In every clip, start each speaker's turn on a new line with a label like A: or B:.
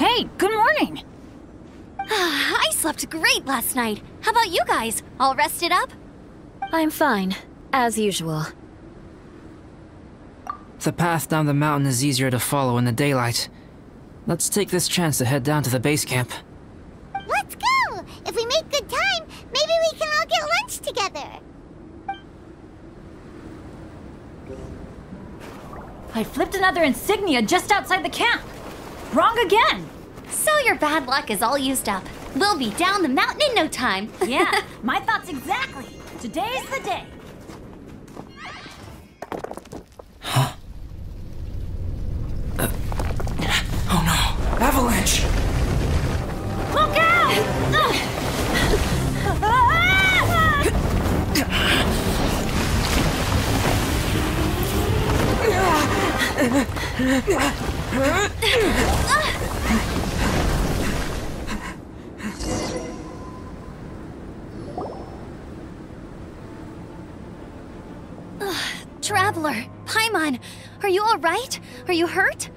A: Hey, good morning!
B: I slept great last night. How about you guys? All rested up?
C: I'm fine, as usual.
D: The path down the mountain is easier to follow in the daylight. Let's take this chance to head down to the base camp.
E: Let's go! If we make good time, maybe we can all get lunch together.
A: I flipped another insignia just outside the camp. Wrong again!
B: So your bad luck is all used up. We'll be down the mountain in no time.
A: Yeah, my thoughts exactly. Today's the day.
D: Huh? Oh no! Avalanche!
A: Look out!
B: Traveler, Paimon, are you all right? Are you hurt?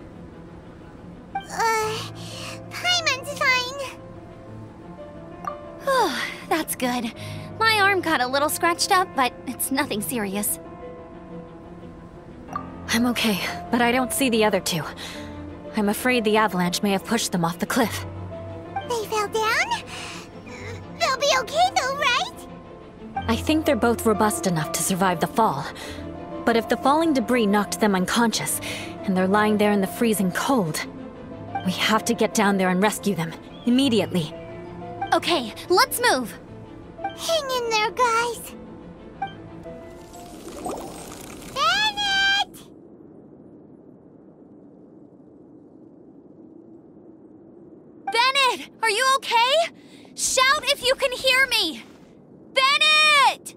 E: Paimon's fine.
B: Oh, that's good. My arm got a little scratched up, but it's nothing serious.
C: I'm okay, but I don't see the other two. I'm afraid the avalanche may have pushed them off the cliff.
E: They fell down? They'll be okay though, right?
C: I think they're both robust enough to survive the fall. But if the falling debris knocked them unconscious, and they're lying there in the freezing cold, we have to get down there and rescue them, immediately.
B: Okay, let's move.
E: Hang in there, guys. Bennett!
B: Bennett, are you okay? Shout if you can hear me! Bennett!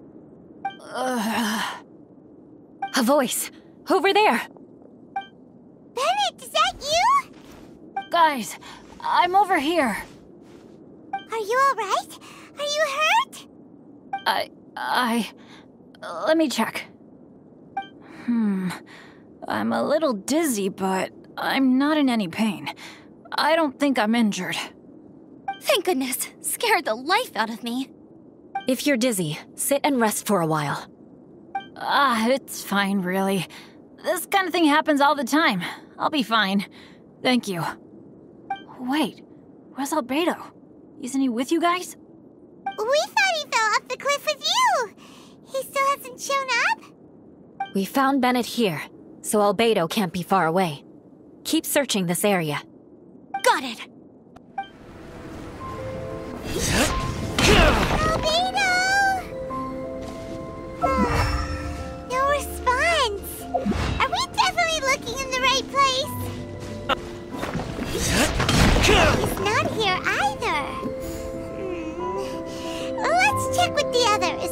C: A voice! Over there!
E: Bennett, is that you?
A: Guys, I'm over here.
E: Are you alright? Are you hurt?
A: Let me check. I'm a little dizzy, but I'm not in any pain. I don't think I'm injured.
B: Thank goodness. Scared the life out of me.
C: If you're dizzy, sit and rest for a while.
A: It's fine, really. This kind of thing happens all the time. I'll be fine. Thank you. Wait, where's Albedo? Isn't he with you guys?
E: We thought he fell off the cliff with you. He still hasn't shown up?
C: We found Bennett here, so Albedo can't be far away. Keep searching this area.
B: Got it.
E: Albedo! No response. Are we definitely looking in the right place? He's not here either. Let's check with the others.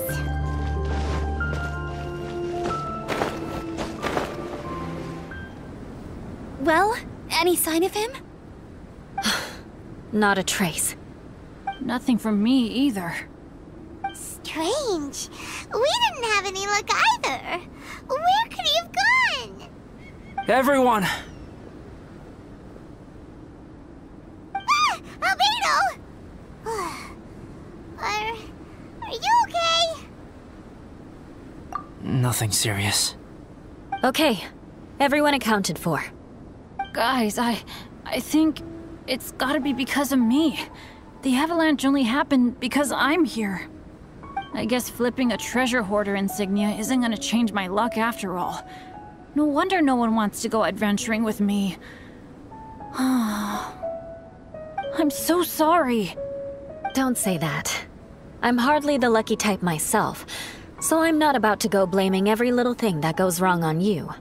B: Well, any sign of him?
C: Not a trace.
A: Nothing from me either.
E: Strange. We didn't have any luck either. Where could he have gone?
D: Everyone!
E: Albedo! Are you okay?
D: Nothing serious.
C: Okay, everyone accounted for.
A: Guys, I think it's gotta be because of me. The avalanche only happened because I'm here. I guess flipping a treasure hoarder insignia isn't gonna change my luck after all. No wonder no one wants to go adventuring with me. I'm so sorry.
C: Don't say that. I'm hardly the lucky type myself, so I'm not about to go blaming every little thing that goes wrong on you.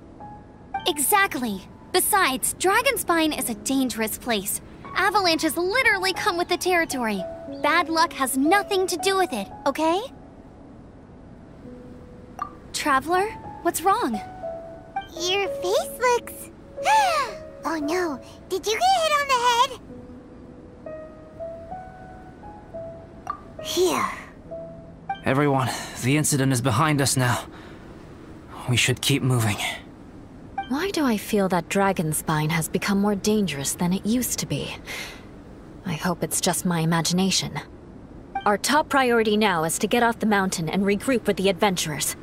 B: Exactly. Besides, Dragonspine is a dangerous place. Avalanches literally come with the territory. Bad luck has nothing to do with it, okay? Traveler, what's wrong?
E: Your face looks... Oh no, did you get hit on the head? Phew.
D: Everyone, the incident is behind us now. We should keep moving.
C: Why do I feel that Dragonspine has become more dangerous than it used to be? I hope it's just my imagination. Our top priority now is to get off the mountain and regroup with the adventurers.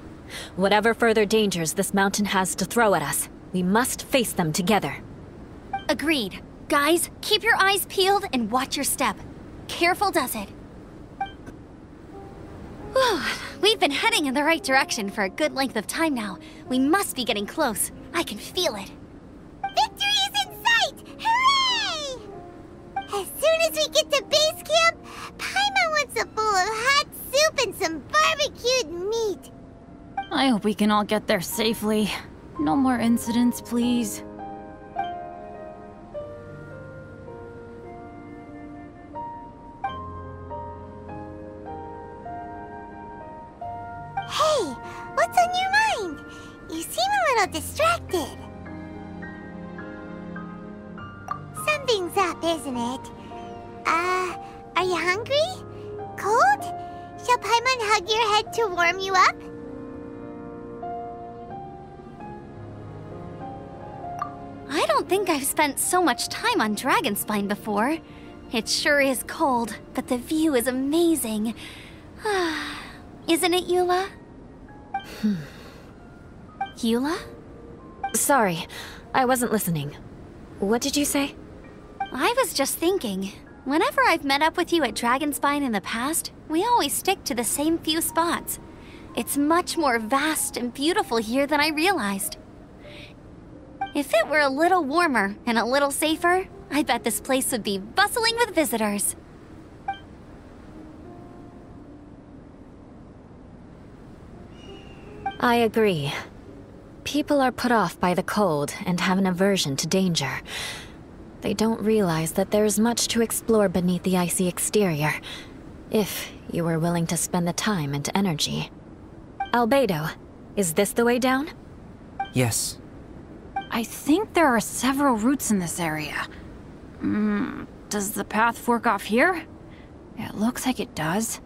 C: Whatever further dangers this mountain has to throw at us, we must face them together.
B: Agreed. Guys, keep your eyes peeled and watch your step. Careful does it. Whew, we've been heading in the right direction for a good length of time now. We must be getting close. I can feel it.
E: Victory is in sight! Hooray! As soon as we get to base camp, Paimon wants a bowl of hot soup and some barbecued meat.
A: I hope we can all get there safely. No more incidents, please.
E: Hey, what's on your mind? You seem a little distracted. Something's up, isn't it? Are you hungry? Cold? Shall Paimon hug your head to warm you up?
B: I don't think I've spent so much time on Dragonspine before. It sure is cold, but the view is amazing. Isn't it, Eula? Eula?
C: Sorry, I wasn't listening. What did you say?
B: I was just thinking, whenever I've met up with you at Dragonspine in the past, we always stick to the same few spots. It's much more vast and beautiful here than I realized. If it were a little warmer and a little safer, I bet this place would be bustling with visitors.
C: I agree. People are put off by the cold and have an aversion to danger. They don't realize that there's much to explore beneath the icy exterior, if you were willing to spend the time and energy. Albedo, is this the way down?
D: Yes.
A: I think there are several routes in this area. Does the path fork off here? It looks like it does.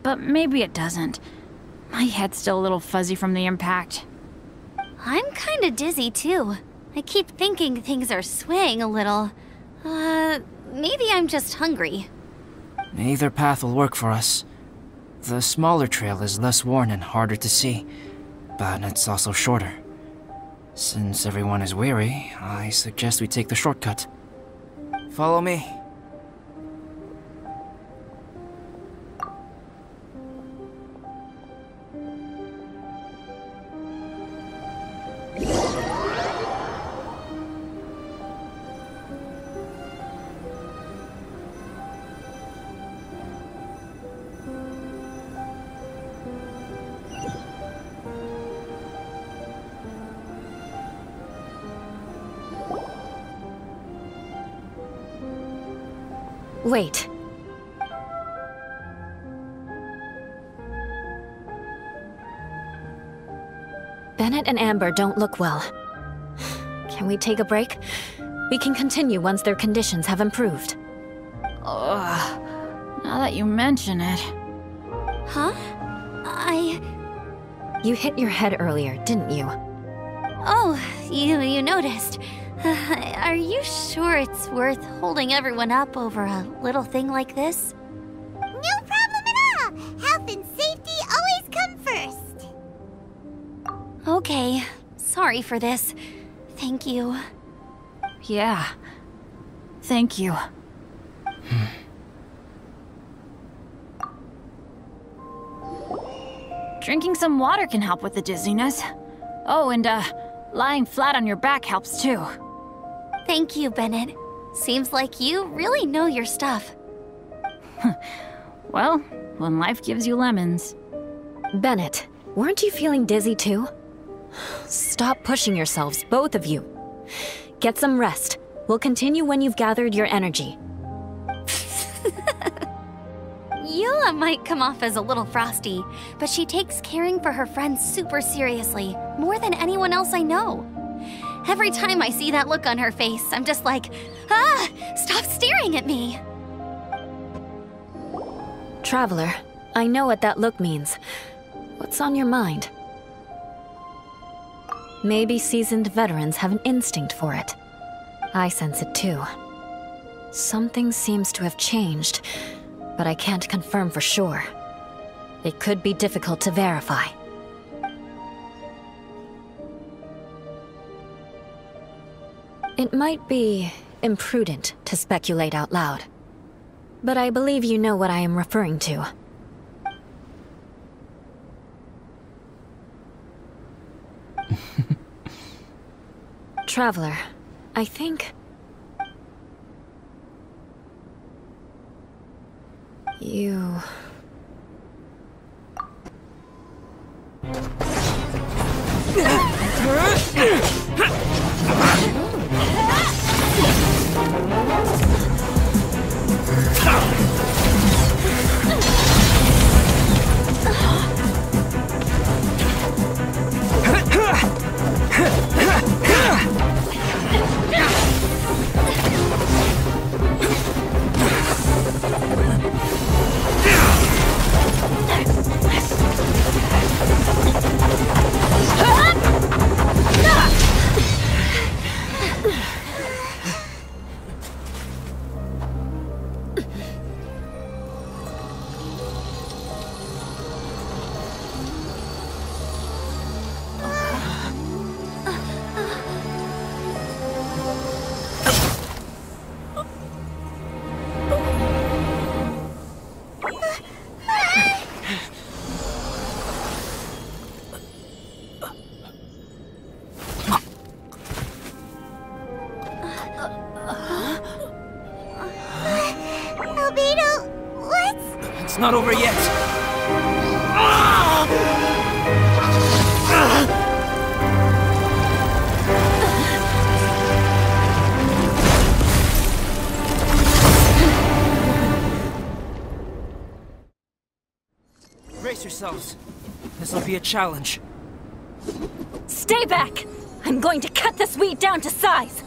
A: But maybe it doesn't. My head's still a little fuzzy from the impact.
B: I'm kinda dizzy too. I keep thinking things are swaying a little. Maybe I'm just hungry.
D: Either path will work for us. The smaller trail is less worn and harder to see, but it's also shorter. Since everyone is weary, I suggest we take the shortcut. Follow me.
C: Wait. Bennett and Amber don't look well. Can we take a break? We can continue once their conditions have improved.
A: Ugh. Now that you mention it.
B: Huh?
C: You hit your head earlier, didn't you?
B: Oh, you noticed. Are you sure it's worth holding everyone up over a little thing like this?
E: No problem at all! Health and safety always come first!
B: Okay, sorry for this. Thank you.
A: Yeah. Thank you. Drinking some water can help with the dizziness. Oh, and lying flat on your back helps too.
B: Thank you, Bennett. Seems like you really know your stuff.
A: Well, when life gives you lemons.
C: Bennett, weren't you feeling dizzy too? Stop pushing yourselves, both of you. Get some rest. We'll continue when you've gathered your energy.
B: Eula might come off as a little frosty, but she takes caring for her friends super seriously, more than anyone else I know. Every time I see that look on her face, I'm just like, stop staring at me!
C: Traveler, I know what that look means. What's on your mind? Maybe seasoned veterans have an instinct for it. I sense it too. Something seems to have changed, but I can't confirm for sure. It could be difficult to verify. It might be imprudent to speculate out loud, but I believe you know what I am referring to. Traveler, I think... you...
D: It's not over yet! Brace yourselves. This'll be a challenge.
C: Stay back! I'm going to cut this weed down to size!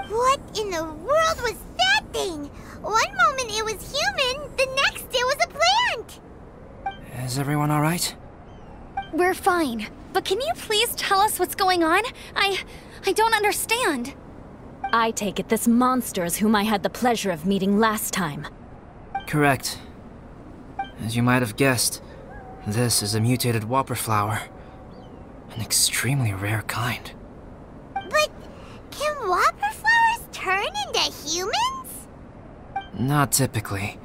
E: What in the world was that thing? One moment it was human, the next it was a plant!
D: Is everyone alright?
B: We're fine. But can you please tell us what's going on? I don't understand.
C: I take it this monster is whom I had the pleasure of meeting last time.
D: Correct. As you might have guessed, this is a mutated whopper flower. An extremely rare kind.
E: But can whopper flowers turn into humans?
D: Not typically,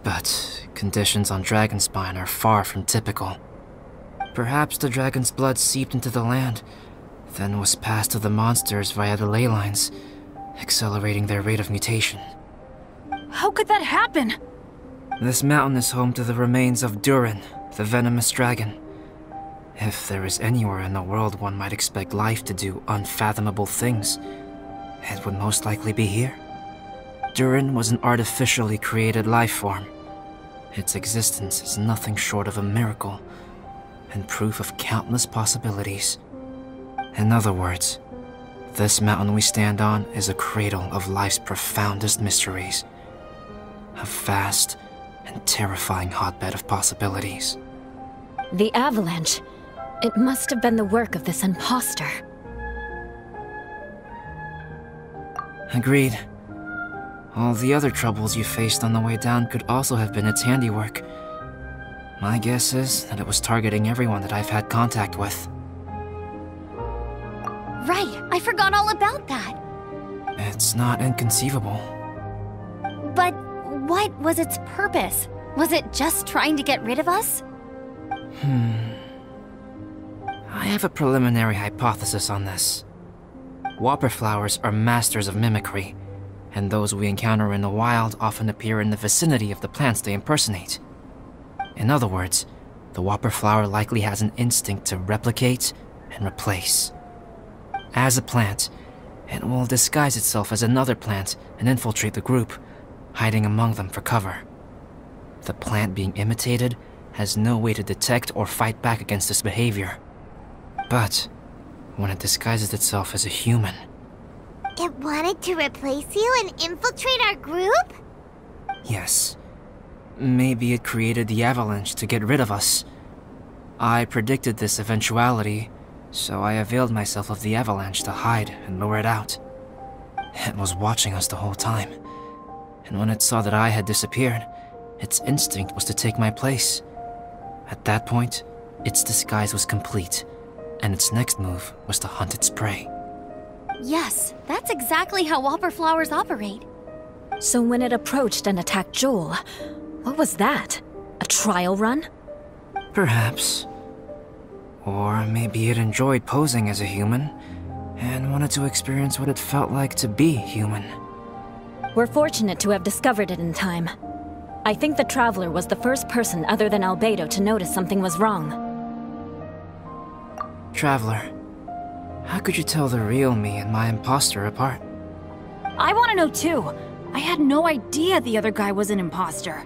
D: but conditions on Dragonspine are far from typical. Perhaps the dragon's blood seeped into the land, then was passed to the monsters via the ley lines, accelerating their rate of mutation.
A: How could that happen?
D: This mountain is home to the remains of Durin, the venomous dragon. If there is anywhere in the world one might expect life to do unfathomable things, it would most likely be here. Durin was an artificially created life form. Its existence is nothing short of a miracle, and proof of countless possibilities. In other words, this mountain we stand on is a cradle of life's profoundest mysteries. A vast and terrifying hotbed of possibilities.
C: The avalanche. It must have been the work of this imposter.
D: Agreed. All the other troubles you faced on the way down could also have been its handiwork. My guess is that it was targeting everyone that I've had contact with.
B: Right, I forgot all about that.
D: It's not inconceivable.
B: But what was its purpose? Was it just trying to get rid of us?
D: I have a preliminary hypothesis on this. Whopper flowers are masters of mimicry, and those we encounter in the wild often appear in the vicinity of the plants they impersonate. In other words, the whopper flower likely has an instinct to replicate and replace. As a plant, it will disguise itself as another plant and infiltrate the group, hiding among them for cover. The plant being imitated has no way to detect or fight back against this behavior. But when it disguises itself as a human...
E: It wanted to replace you and infiltrate our group?
D: Yes. Maybe it created the avalanche to get rid of us. I predicted this eventuality, so I availed myself of the avalanche to hide and lure it out. It was watching us the whole time, and when it saw that I had disappeared, its instinct was to take my place. At that point, its disguise was complete, and its next move was to hunt its prey.
B: Yes, that's exactly how whopper flowers operate.
C: So when it approached and attacked Joel, what was that? A trial run?
D: Perhaps. Or maybe it enjoyed posing as a human, and wanted to experience what it felt like to be human.
C: We're fortunate to have discovered it in time. I think the Traveler was the first person other than Albedo to notice something was wrong.
D: Traveler, how could you tell the real me and my imposter apart?
A: I want to know too. I had no idea the other guy was an imposter.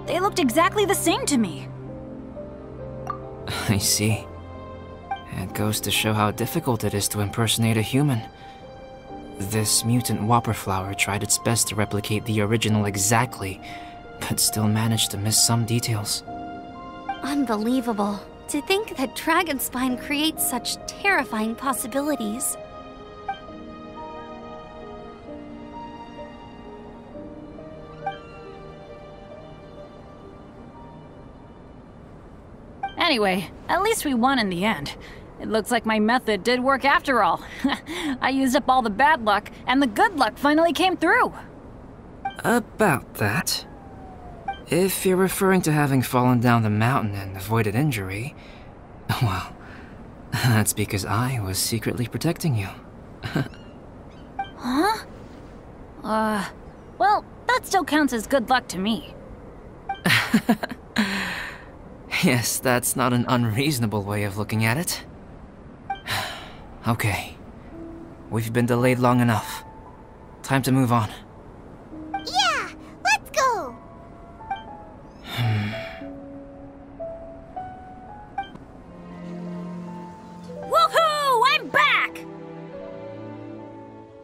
A: They looked exactly the same to me.
D: I see. It goes to show how difficult it is to impersonate a human. This mutant whopper flower tried its best to replicate the original exactly, but still managed to miss some details.
B: Unbelievable. To think that Dragonspine creates such terrifying possibilities.
A: Anyway, at least we won in the end. It looks like my method did work after all. I used up all the bad luck, and the good luck finally came through.
D: About that. If you're referring to having fallen down the mountain and avoided injury, well, that's because I was secretly protecting you.
A: Huh? Well, that still counts as good luck to me.
D: Yes, that's not an unreasonable way of looking at it. Okay. We've been delayed long enough. Time to move on.
E: Yeah, let's go!
A: Woohoo! I'm back!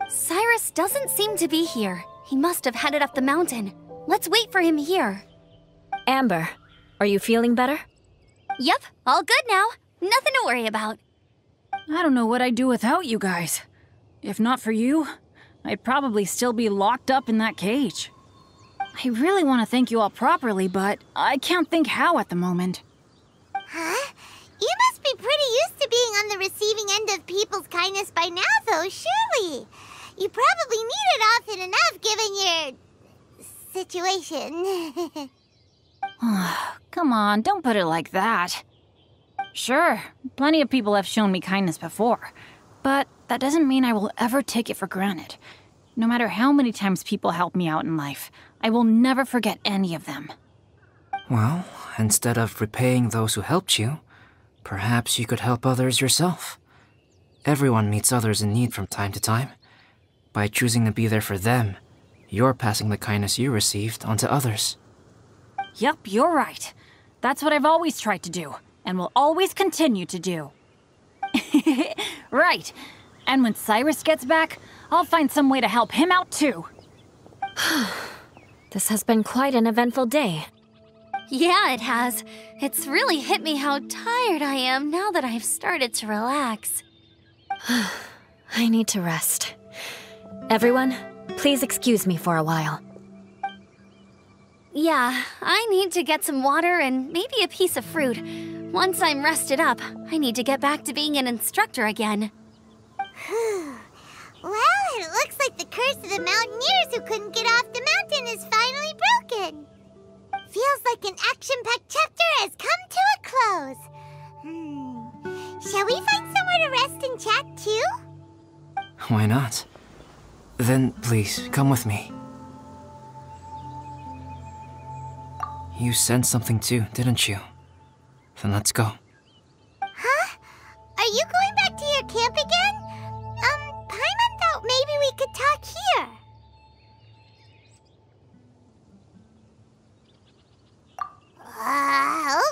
B: Cyrus doesn't seem to be here. He must have headed up the mountain. Let's wait for him here.
C: Amber, are you feeling better?
B: Yep, all good now. Nothing to worry about.
A: I don't know what I'd do without you guys. If not for you, I'd probably still be locked up in that cage. I really want to thank you all properly, but I can't think how at the moment.
E: Huh? You must be pretty used to being on the receiving end of people's kindness by now, though, surely. You probably need it often enough, given your... situation.
A: Come on, don't put it like that. Sure, plenty of people have shown me kindness before, but that doesn't mean I will ever take it for granted. No matter how many times people help me out in life, I will never forget any of them.
D: Well, instead of repaying those who helped you, perhaps you could help others yourself. Everyone meets others in need from time to time. By choosing to be there for them, you're passing the kindness you received onto others.
A: Yep, you're right. That's what I've always tried to do, and will always continue to do. Right. And when Cyrus gets back, I'll find some way to help him out too.
C: This has been quite an eventful day.
B: Yeah, it has. It's really hit me how tired I am now that I've started to relax.
C: I need to rest. Everyone, please excuse me for a while.
B: Yeah, I need to get some water and maybe a piece of fruit. Once I'm rested up, I need to get back to being an instructor again.
E: Well, it looks like the curse of the mountaineers who couldn't get off the mountain is finally broken. Feels like an action-packed chapter has come to a close. Shall we find somewhere to rest and chat too?
D: Why not? Then, please, come with me. You sensed something too, didn't you? Then let's go.
E: Huh? Are you going back to your camp again? Paimon thought maybe we could talk here.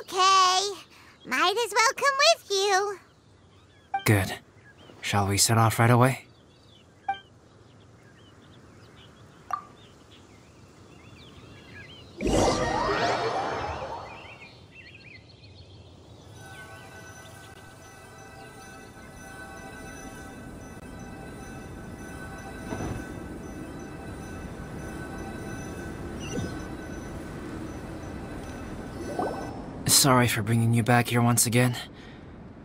E: Okay. Might as well come with you.
D: Good. Shall we set off right away? sorry for bringing you back here once again.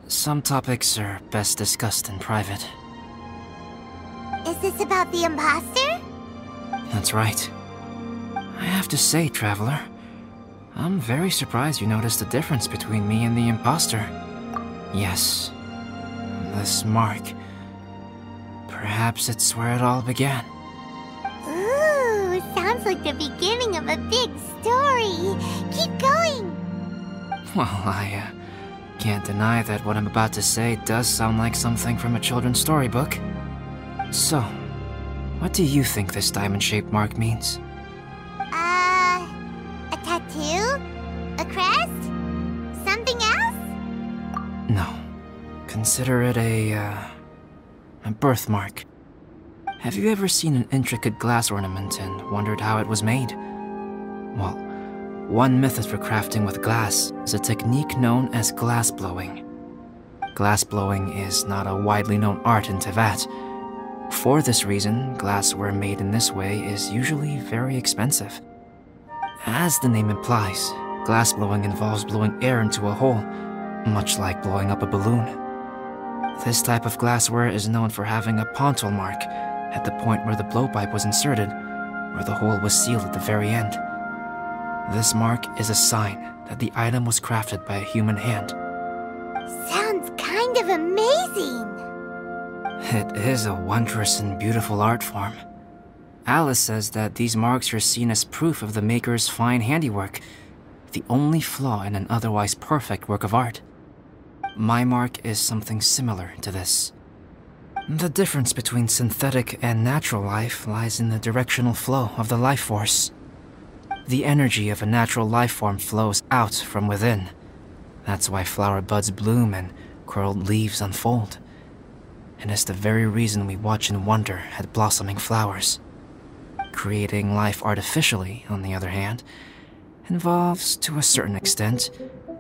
D: Some topics are best discussed in private.
E: Is this about the imposter?
D: That's right. I have to say, Traveler, I'm very surprised you noticed the difference between me and the imposter. Yes, this mark. Perhaps it's where it all began.
E: Ooh, sounds like the beginning of a big story. Keep going.
D: Well, I can't deny that what I'm about to say does sound like something from a children's storybook. So, what do you think this diamond-shaped mark means?
E: A tattoo? A crest? Something else?
D: No. Consider it a birthmark. Have you ever seen an intricate glass ornament and wondered how it was made? Well, one method for crafting with glass is a technique known as glass blowing. Glass blowing is not a widely known art in Teyvat. For this reason, glassware made in this way is usually very expensive. As the name implies, glass blowing involves blowing air into a hole, much like blowing up a balloon. This type of glassware is known for having a pontal mark at the point where the blowpipe was inserted, where the hole was sealed at the very end. This mark is a sign that the item was crafted by a human hand.
E: Sounds kind of amazing.
D: It is a wondrous and beautiful art form. Alice says that these marks are seen as proof of the maker's fine handiwork, the only flaw in an otherwise perfect work of art. My mark is something similar to this. The difference between synthetic and natural life lies in the directional flow of the life force. The energy of a natural life form flows out from within. That's why flower buds bloom and curled leaves unfold. And it's the very reason we watch and wonder at blossoming flowers. Creating life artificially, on the other hand, involves, to a certain extent,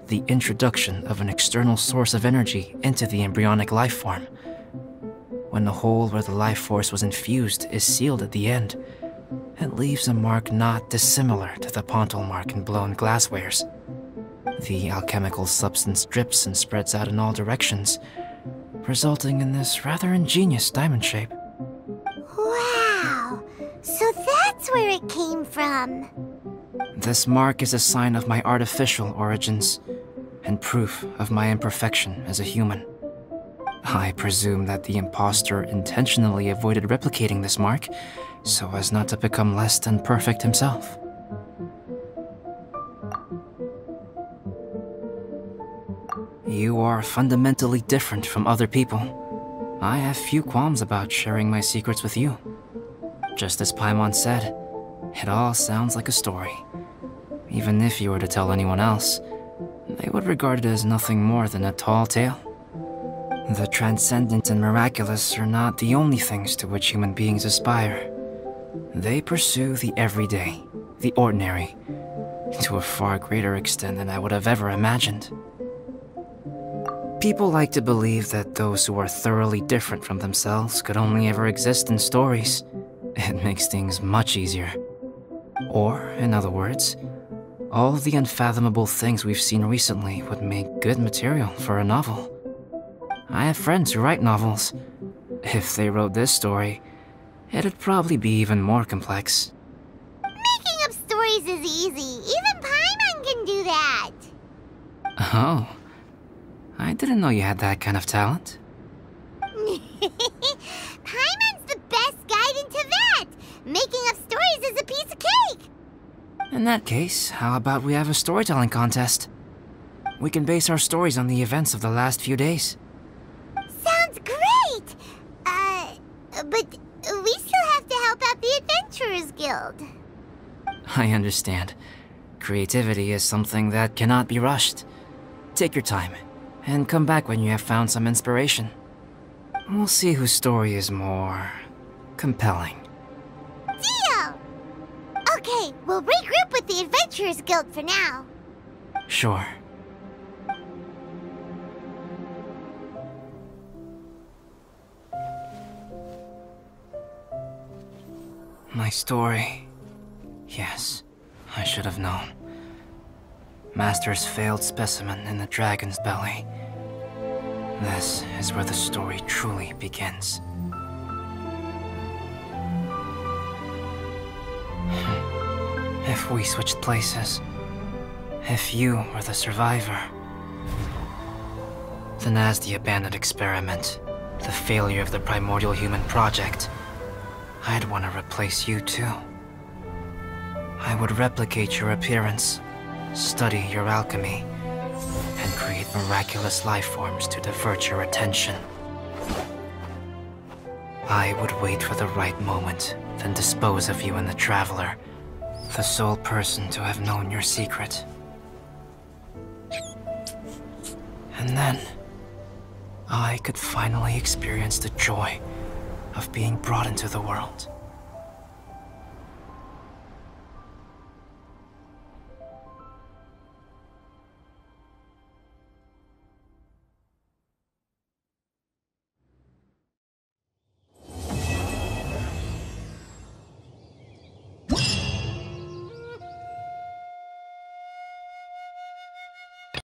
D: the introduction of an external source of energy into the embryonic life form. When the hole where the life force was infused is sealed at the end, it leaves a mark not dissimilar to the pontal mark in blown glasswares. The alchemical substance drips and spreads out in all directions, resulting in this rather ingenious diamond shape.
E: Wow! So that's where it came from.
D: This mark is a sign of my artificial origins, and proof of my imperfection as a human. I presume that the imposter intentionally avoided replicating this mark, so as not to become less than perfect himself. You are fundamentally different from other people. I have few qualms about sharing my secrets with you. Just as Paimon said, it all sounds like a story. Even if you were to tell anyone else, they would regard it as nothing more than a tall tale. The transcendent and miraculous are not the only things to which human beings aspire. They pursue the everyday, the ordinary, to a far greater extent than I would have ever imagined. People like to believe that those who are thoroughly different from themselves could only ever exist in stories. It makes things much easier. Or, in other words, all the unfathomable things we've seen recently would make good material for a novel. I have friends who write novels. If they wrote this story, it'd probably be even more complex.
E: Making up stories is easy. Even Paimon can do that.
D: Oh, I didn't know you had that kind of talent.
E: Paimon's the best guide in Teyvat. Making up stories is a piece of cake.
D: In that case, how about we have a storytelling contest? We can base our stories on the events of the last few days.
E: Sounds great! But we still have to help out the Adventurers Guild.
D: I understand. Creativity is something that cannot be rushed. Take your time, and come back when you have found some inspiration. We'll see whose story is more compelling.
E: Deal! Okay, we'll regroup with the Adventurers Guild for now.
D: Sure. My story. Yes, I should have known. Master's failed specimen in the dragon's belly. This is where the story truly begins. If we switched places, if you were the survivor, then as the abandoned experiment, the failure of the primordial human project, I'd want to replace you too. I would replicate your appearance, study your alchemy, and create miraculous life forms to divert your attention. I would wait for the right moment, then dispose of you and the Traveler, the sole person to have known your secret. And then, I could finally experience the joy of being brought into the world.